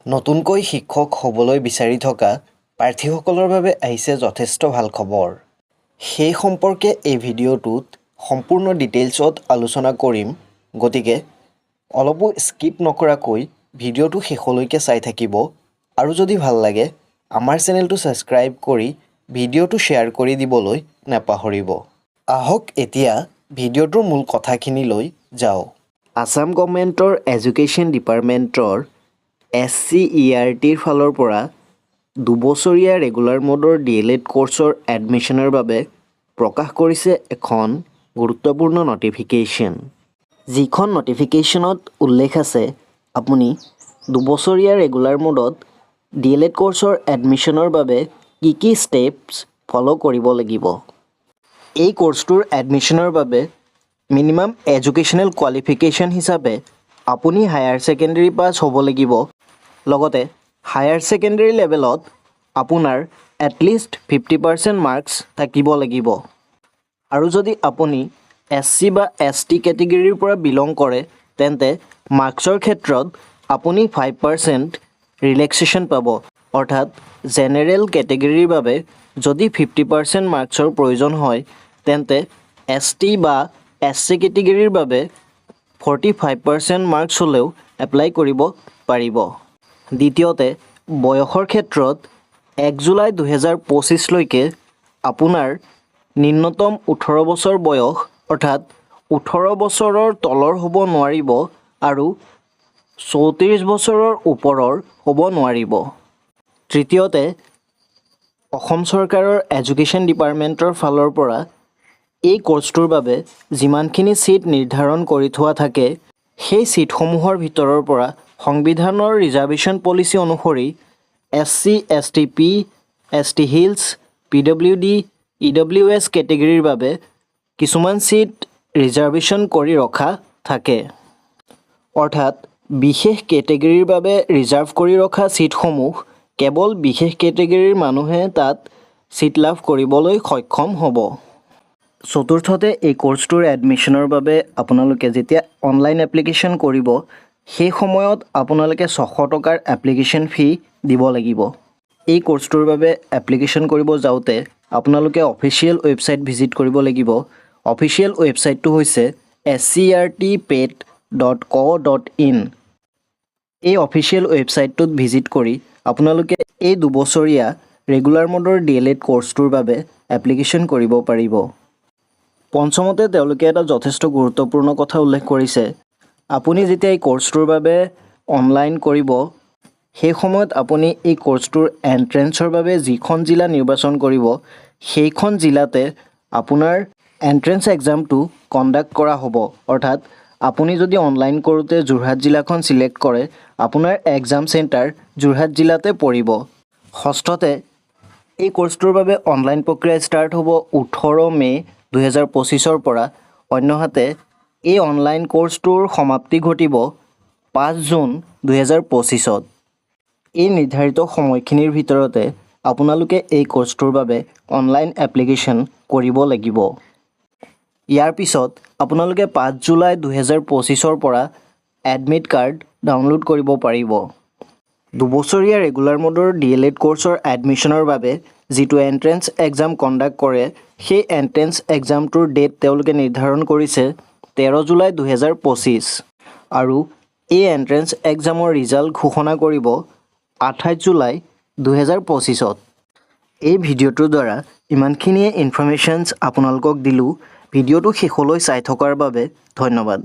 নতুনকৈ শিক্ষক হ'বলৈ বিচাৰি থকা প্ৰাৰ্থীসকলৰ বাবে আহিছে যথেষ্ট ভাল খবৰ। সেই সম্পৰ্কে এই ভিডিঅ'টোত সম্পূৰ্ণ ডিটেইলছত আলোচনা কৰিম, গতিকে অলপো স্কিপ নকৰাকৈ ভিডিঅ'টো শেষলৈকে চাই থাকিব আৰু যদি ভাল লাগে আমাৰ চেনেলটো ছাবস্ক্ৰাইব কৰি ভিডিঅ'টো শ্বেয়াৰ কৰি দিবলৈ নাপাহৰিব। আহক এতিয়া ভিডিঅ'টোৰ মূল কথাখিনিলৈ যাওঁ। আসাম গভৰ্ণমেণ্টৰ এডুকেশ্যন ডিপাৰ্টমেণ্টৰ SCERTৰ ফালৰ পৰা 2 বছৰীয়া ৰেগুলাৰ মোডৰ DLED কোৰ্ছৰ এডমিশ্যনৰ বাবে প্ৰকাশ কৰিছে এখন গুৰুত্বপূৰ্ণ নটিফিকেশ্যন। যিখন নটিফিকেশ্যনত উল্লেখ আছে আপুনি 2 বছৰীয়া ৰেগুলাৰ মোডত DLED কোৰ্ছৰ এডমিশ্যনৰ বাবে কি ষ্টেপছ ফ'ল' কৰিব লাগিব। এই কোৰ্ছটোৰ এডমিশ্যনৰ বাবে মিনিমাম এডুকেশ্যনেল কোৱালিফিকেশ্যন হিচাপে আপুনি হায়াৰ ছেকেণ্ডেৰী পাছ হ'ব লাগিব। লগতে হায়াৰ ছেকেণ্ডেৰী লেভেলত আপোনাৰ এটলিষ্ট 50% মাৰ্কছ থাকিব লাগিব। আৰু যদি আপুনি SC বা ST কেটেগৰীৰ পৰা বিলং কৰে তেন্তে মাৰ্কছৰ ক্ষেত্ৰত আপুনি 5% ৰিলেক্সেশ্যন পাব। অৰ্থাৎ জেনেৰেল কেটেগৰীৰ বাবে যদি 50% মাৰ্কছৰ প্ৰয়োজন হয় তেন্তে ST বা SC কেটেগৰীৰ বাবে 45% মাৰ্কছ হ'লেও এপ্লাই কৰিব পাৰিব। দ্বিতীয়তে বয়সৰ ক্ষেত্ৰত 1 জুলাই 2025 লৈকে আপোনাৰ নিম্নতম 18 বছৰ বয়স অৰ্থাৎ 18 বছৰৰ তলৰ হ'ব নোৱাৰিব আৰু 34 বছৰৰ ওপৰৰ হ'ব নোৱাৰিব। তৃতীয়তে অসম চৰকাৰৰ এডুকেশ্যন ডিপাৰ্টমেণ্টৰ ফালৰ পৰা এই কোৰ্ছটোৰ বাবে যিমানখিনি ছিট নিৰ্ধাৰণ কৰি থোৱা থাকে সেই ছিটসমূহৰ ভিতৰৰ পৰা সংবিধানৰ ৰিজাৰ্ভেশ্যন পলিচি অনুসৰি SC, ST P, ST hills, PWD, EWS কেটেগৰীৰ বাবে কিছুমান ছিট ৰিজাৰ্ভেশ্যন কৰি ৰখা থাকে। অৰ্থাৎ বিশেষ কেটেগৰীৰ বাবে ৰিজাৰ্ভ কৰি ৰখা ছিটসমূহ কেৱল বিশেষ কেটেগৰীৰ মানুহে তাত ছিট লাভ কৰিবলৈ সক্ষম হ'ব। চতুৰ্থতে এই কোৰ্ছটোৰ এডমিশ্যনৰ বাবে আপোনালোকে যেতিয়া অনলাইন এপ্লিকেশ্যন কৰিব সেই সময়ত আপোনালোকে 600 টকাৰ এপ্লিকেশ্যন ফি দিব লাগিব। এই কোৰ্ছটোৰ বাবে এপ্লিকেশ্যন কৰিব যাওঁতে আপোনালোকে অফিচিয়েল ৱেবছাইট ভিজিট কৰিব লাগিব। অফিচিয়েল ৱেবছাইটটো হৈছে scrtpet.co.in। এই অফিচিয়েল ৱেবছাইটটোত ভিজিট কৰি আপোনালোকে এই 2 বছৰীয়া ৰেগুলাৰ মোডৰ DLED কোৰ্ছটোৰ বাবে এপ্লিকেশ্যন কৰিব পাৰিব। পঞ্চমতে তেওঁলোকে এটা যথেষ্ট গুৰুত্বপূৰ্ণ কথা উল্লেখ কৰিছে। আপুনি যেতিয়া এই কোৰ্ছটোৰ বাবে অনলাইন কৰিব সেই সময়ত আপুনি এই কোৰ্ছটোৰ এণ্ট্ৰেঞ্চৰ বাবে যিখন জিলা নিৰ্বাচন কৰিব সেইখন জিলাতে আপোনাৰ এণ্ট্ৰেঞ্চ এক্সামটো কণ্ডাক্ট কৰা হ'ব। অৰ্থাৎ আপুনি যদি অনলাইন কৰোঁতে যোৰহাট জিলাখন ছিলেক্ট কৰে আপোনাৰ এক্সাম চেণ্টাৰ যোৰহাট জিলাতে পৰিব। ষষ্ঠতে এই কোৰ্ছটোৰ বাবে অনলাইন প্ৰক্ৰিয়া ষ্টাৰ্ট হ'ব 18 মে 2025ৰ পৰা। অন্যহাতে এই অনলাইন কোৰ্ছটোৰ সমাপ্তি ঘটিব 5 জুন 2025ত। এই নিৰ্ধাৰিত সময়খিনিৰ ভিতৰতে আপোনালোকে এই কোৰ্ছটোৰ বাবে অনলাইন এপ্লিকেশ্যন কৰিব লাগিব। ইয়াৰ পিছত আপোনালোকে 5 জুলাই 2025ৰ পৰা এডমিট কাৰ্ড ডাউনলোড কৰিব পাৰিব। 2 বছৰীয়া ৰেগুলাৰ মোডৰ DLED কোৰ্ছৰ এডমিশ্যনৰ বাবে যিটো এণ্ট্ৰেঞ্চ এক্সাম কণ্ডাক্ট কৰে সেই এণ্ট্ৰেঞ্চ এক্সামটোৰ ডেট তেওঁলোকে নিৰ্ধাৰণ কৰিছে 13 জুলাই 2025 আৰু এই এণ্ট্ৰেঞ্চ এক্সামৰ ৰিজাল্ট ঘোষণা কৰিব 28 জুলাই 2025ত। এই ভিডিঅ'টোৰ দ্বাৰা ইমানখিনিয়ে ইনফৰ্মেশ্যনছ আপোনালোকক দিলোঁ। ভিডিঅ'টো শেষলৈ চাই থকাৰ বাবে ধন্যবাদ।